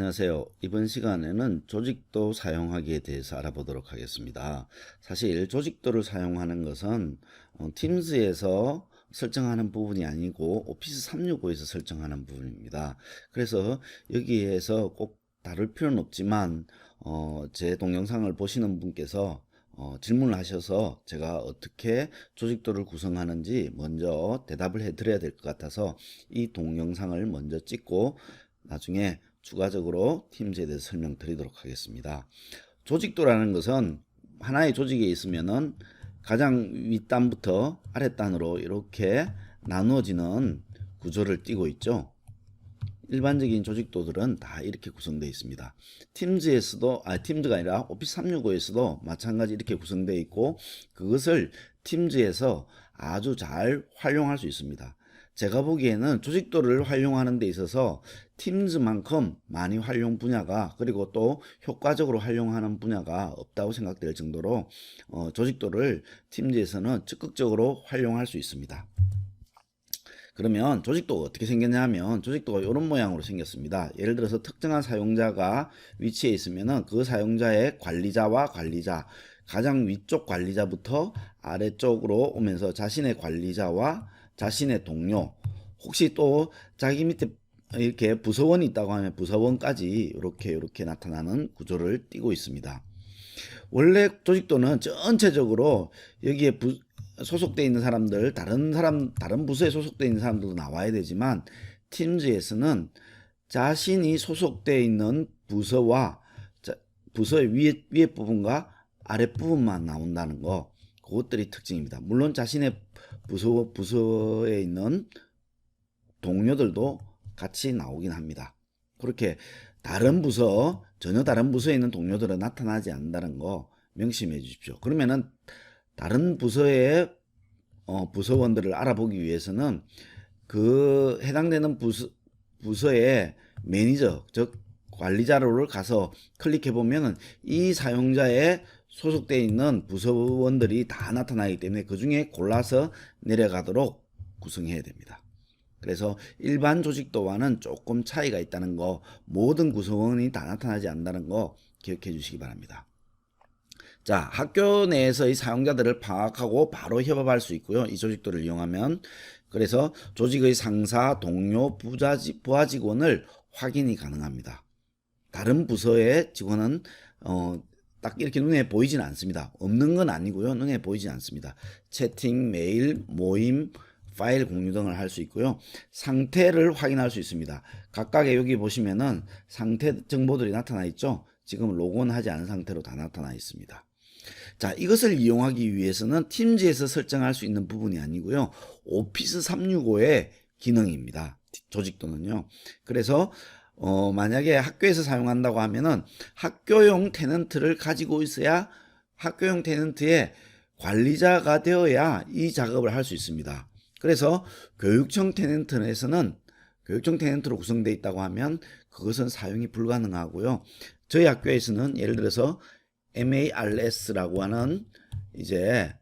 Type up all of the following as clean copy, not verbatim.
안녕하세요. 이번 시간에는 조직도 사용하기에 대해서 알아보도록 하겠습니다. 사실 조직도를 사용하는 것은 팀즈에서 설정하는 부분이 아니고 오피스 365에서 설정하는 부분입니다. 그래서 여기에서 꼭 다룰 필요는 없지만 제 동영상을 보시는 분께서 질문을 하셔서 제가 어떻게 조직도를 구성하는지 먼저 대답을 해 드려야 될 것 같아서 이 동영상을 먼저 찍고 나중에 추가적으로 팀즈에 대해서 설명드리도록 하겠습니다. 조직도라는 것은 하나의 조직에 있으면은 가장 윗단부터 아랫단으로 이렇게 나누어지는 구조를 띠고 있죠. 일반적인 조직도들은 다 이렇게 구성되어 있습니다. 팀즈가 아니라 오피스 365에서도 마찬가지 이렇게 구성되어 있고 그것을 팀즈에서 아주 잘 활용할 수 있습니다. 제가 보기에는 조직도를 활용하는 데 있어서 팀즈만큼 많이 활용 분야가 그리고 또 효과적으로 활용하는 분야가 없다고 생각될 정도로 조직도를 팀즈에서는 적극적으로 활용할 수 있습니다. 그러면 조직도가 어떻게 생겼냐 하면 조직도가 이런 모양으로 생겼습니다. 예를 들어서 특정한 사용자가 위치해 있으면은 그 사용자의 관리자와 관리자, 가장 위쪽 관리자부터 아래쪽으로 오면서 자신의 관리자와 자신의 동료, 혹시 또 자기 밑에 이렇게 부서원이 있다고 하면 부서원까지 이렇게 나타나는 구조를 띠고 있습니다. 원래 조직도는 전체적으로 여기에 소속되어 있는 사람들, 다른 부서에 소속되어 있는 사람들도 나와야 되지만 팀즈에서는 자신이 소속되어 있는 부서와 부서의 위에 부분과 아랫 부분만 나온다는 거, 그것들이 특징입니다. 물론 자신의 부서에 있는 동료들도 같이 나오긴 합니다. 그렇게 전혀 다른 부서에 있는 동료들은 나타나지 않는다는 거 명심해 주십시오. 그러면은 다른 부서의 부서원들을 알아보기 위해서는 그 해당되는 부서의 매니저, 즉 관리자로를 가서 클릭해 보면은 이 사용자의 소속되어 있는 부서원들이 다 나타나기 때문에 그 중에 골라서 내려가도록 구성해야 됩니다. 그래서 일반 조직도와는 조금 차이가 있다는 거, 모든 구성원이 다 나타나지 않는다는 거 기억해 주시기 바랍니다. 자, 학교 내에서의 사용자들을 파악하고 바로 협업할 수 있고요. 이 조직도를 이용하면. 그래서 조직의 상사, 동료, 부하 직원을 확인이 가능합니다. 다른 부서의 직원은 딱 이렇게 눈에 보이진 않습니다. 없는 건 아니고요. 눈에 보이진 않습니다. 채팅, 메일, 모임, 파일 공유 등을 할 수 있고요. 상태를 확인할 수 있습니다. 각각의 여기 보시면은 상태 정보들이 나타나 있죠. 지금 로그인하지 않은 상태로 다 나타나 있습니다. 자, 이것을 이용하기 위해서는 팀즈에서 설정할 수 있는 부분이 아니고요. 오피스 365의 기능입니다. 조직도는요. 그래서 만약에 학교에서 사용한다고 하면은 학교용 테넌트를 가지고 있어야 학교용 테넌트의 관리자가 되어야 이 작업을 할 수 있습니다. 그래서 교육청 테넌트에서는 교육청 테넌트로 구성되어 있다고 하면 그것은 사용이 불가능하고요. 저희 학교에서는 예를 들어서 MARS라고 하는 이제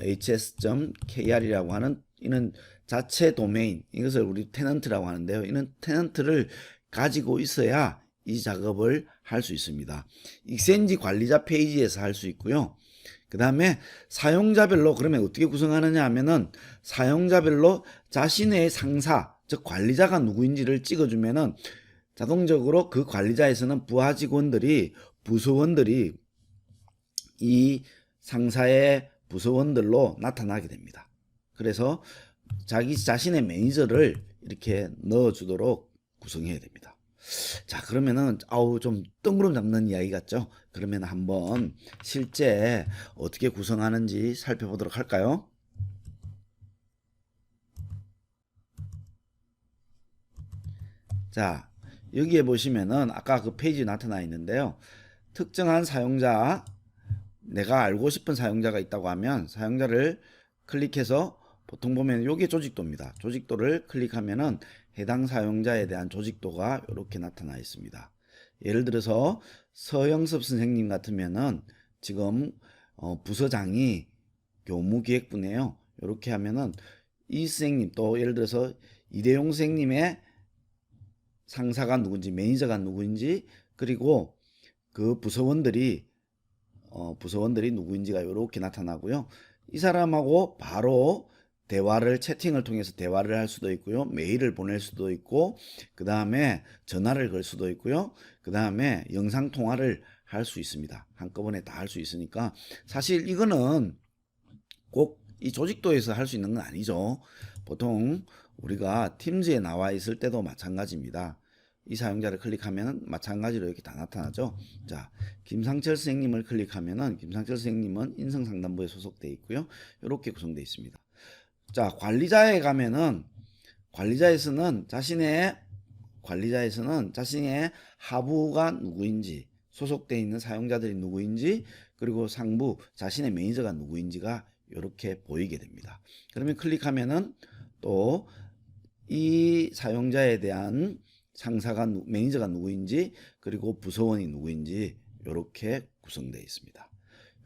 hs.kr이라고 하는 이는 자체 도메인, 이것을 우리 테넌트라고 하는데요. 이는 테넌트를 가지고 있어야 이 작업을 할 수 있습니다. 익센지 관리자 페이지에서 할 수 있고요. 그 다음에 사용자별로 그러면 어떻게 구성하느냐 하면은 사용자별로 자신의 상사, 즉 관리자가 누구인지를 찍어주면은 자동적으로 그 관리자에서는 부하 직원들이 부서원들이 이 상사의 부서원들로 나타나게 됩니다. 그래서 자기 자신의 매니저를 이렇게 넣어주도록 구성해야 됩니다. 자, 그러면은 좀 뜬구름 잡는 이야기 같죠? 그러면 한번 실제 어떻게 구성하는지 살펴보도록 할까요? 자, 여기에 보시면은 아까 그 페이지 나타나 있는데요. 특정한 사용자, 내가 알고 싶은 사용자가 있다고 하면 사용자를 클릭해서 보통 보면 이게 조직도입니다. 조직도를 클릭하면은 해당 사용자에 대한 조직도가 이렇게 나타나 있습니다. 예를 들어서 서영섭 선생님 같으면은 지금 부서장이 교무기획부네요. 이렇게 하면은 이 선생님 또 예를 들어서 이대용 선생님의 상사가 누군지, 매니저가 누구인지, 그리고 그 부서원들이 누구인지가 이렇게 나타나고요. 이 사람하고 바로 채팅을 통해서 대화를 할 수도 있고요. 메일을 보낼 수도 있고, 그 다음에 전화를 걸 수도 있고요. 그 다음에 영상 통화를 할 수 있습니다. 한꺼번에 다 할 수 있으니까 사실 이거는 꼭 이 조직도에서 할 수 있는 건 아니죠. 보통 우리가 팀즈에 나와 있을 때도 마찬가지입니다. 이 사용자를 클릭하면 마찬가지로 이렇게 다 나타나죠. 자, 김상철 선생님을 클릭하면은 김상철 선생님은 인성상담부에 소속되어 있고요. 이렇게 구성되어 있습니다. 자, 관리자에서는 자신의 하부가 누구인지, 소속되어 있는 사용자들이 누구인지, 그리고 상부 자신의 매니저가 누구인지가 이렇게 보이게 됩니다. 그러면 클릭하면은 또 이 사용자에 대한 매니저가 누구인지, 그리고 부서원이 누구인지 이렇게 구성되어 있습니다.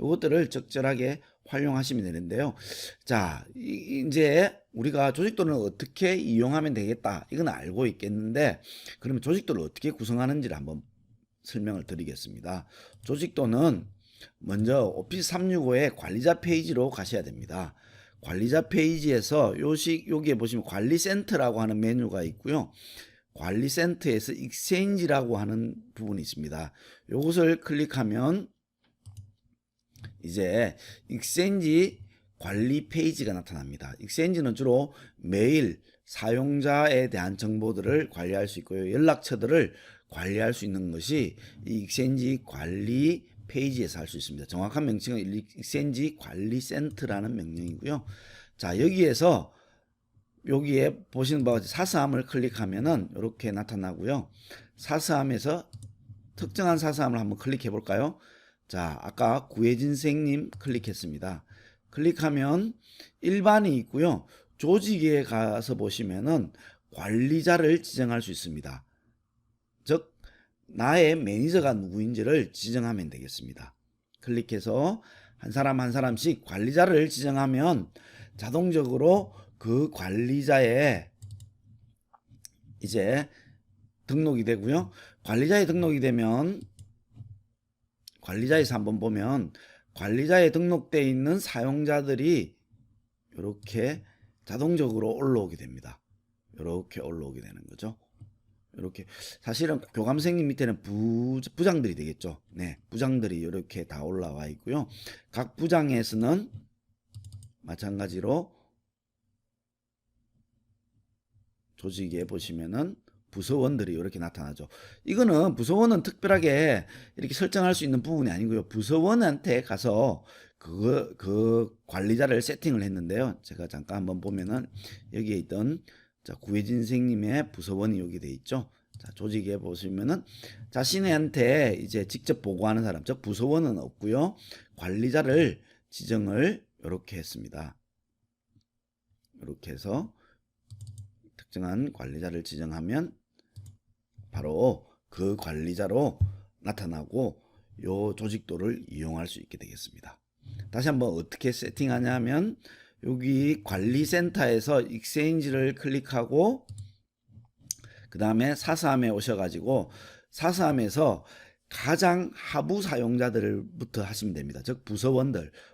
이것들을 적절하게 활용하시면 되는데요. 자, 이제 우리가 조직도를 어떻게 이용하면 되겠다, 이건 알고 있겠는데, 그러면 조직도를 어떻게 구성하는지를 한번 설명을 드리겠습니다. 조직도는 먼저 오피스 365의 관리자 페이지로 가셔야 됩니다. 관리자 페이지에서 여기에 보시면 관리센터라고 하는 메뉴가 있고요. 관리센터에서 익스체인지라고 하는 부분이 있습니다. 이것을 클릭하면 이제 익스체인지 관리 페이지가 나타납니다. 익스체인지는 주로 메일, 사용자에 대한 정보들을 관리할 수 있고요. 연락처들을 관리할 수 있는 것이 이 익스체인지 관리 페이지에서 할 수 있습니다. 정확한 명칭은 익스체인지 관리센터라는 명령이고요. 자, 여기에 보시는 바와 같이 사서함을 클릭하면은 이렇게 나타나고요. 사서함에서 특정한 사서함을 한번 클릭해 볼까요? 자, 아까 구혜진 선생님 클릭했습니다. 클릭하면 일반이 있고요. 조직에 가서 보시면은 관리자를 지정할 수 있습니다. 즉 나의 매니저가 누구인지를 지정하면 되겠습니다. 클릭해서 한 사람 한 사람씩 관리자를 지정하면 자동적으로 그 관리자에 이제 등록이 되고요. 관리자에 등록이 되면 관리자에서 한번 보면 관리자에 등록되어 있는 사용자들이 이렇게 자동적으로 올라오게 됩니다. 이렇게 올라오게 되는 거죠. 이렇게 사실은 교감생님 밑에는 부장들이 되겠죠. 네, 부장들이 이렇게 다 올라와 있고요. 각 부장에서는 마찬가지로 조직에 보시면은 부서원들이 이렇게 나타나죠. 이거는 부서원은 특별하게 이렇게 설정할 수 있는 부분이 아니고요. 부서원한테 가서 그 관리자를 세팅을 했는데요. 제가 잠깐 한번 보면은 여기에 있던 자, 구혜진 선생님의 부서원이 여기 돼 있죠. 자, 조직에 보시면은 자신한테 이제 직접 보고하는 사람, 즉 부서원은 없고요. 관리자를 지정을 이렇게 했습니다. 이렇게 해서 특정한 관리자를 지정하면 바로 그 관리자로 나타나고 요 조직도를 이용할 수 있게 되겠습니다. 다시 한번 어떻게 세팅하냐면 여기 관리센터에서 익스체인지를 클릭하고 그 다음에 사서함에 오셔가지고 사서함에서 가장 하부 사용자들부터 하시면 됩니다. 즉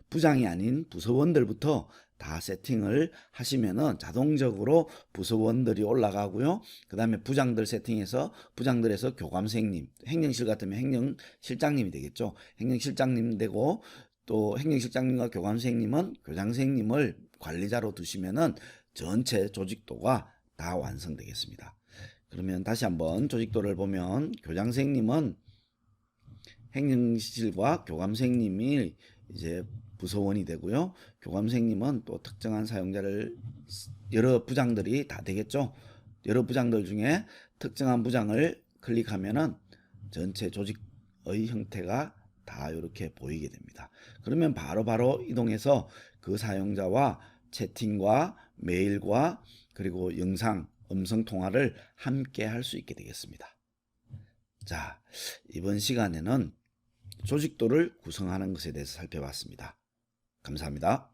부장이 아닌 부서원들부터 다 세팅을 하시면은 자동적으로 부서원들이 올라가고요. 그 다음에 부장들에서 교감생님, 행정실 같으면 행정실장님이 되겠죠. 행정실장님 되고 또 행정실장님과 교감생님은 교장생님을 관리자로 두시면은 전체 조직도가 다 완성되겠습니다. 그러면 다시 한번 조직도를 보면 교장생님은 행정실과 교감생님이 이제 부서원이 되고요. 교감생님은 또 특정한 사용자를 여러 부장들이 다 되겠죠. 여러 부장들 중에 특정한 부장을 클릭하면은 전체 조직의 형태가 다 이렇게 보이게 됩니다. 그러면 바로 이동해서 그 사용자와 채팅과 메일과 그리고 음성 통화를 함께 할 수 있게 되겠습니다. 자, 이번 시간에는 조직도를 구성하는 것에 대해서 살펴봤습니다. 감사합니다.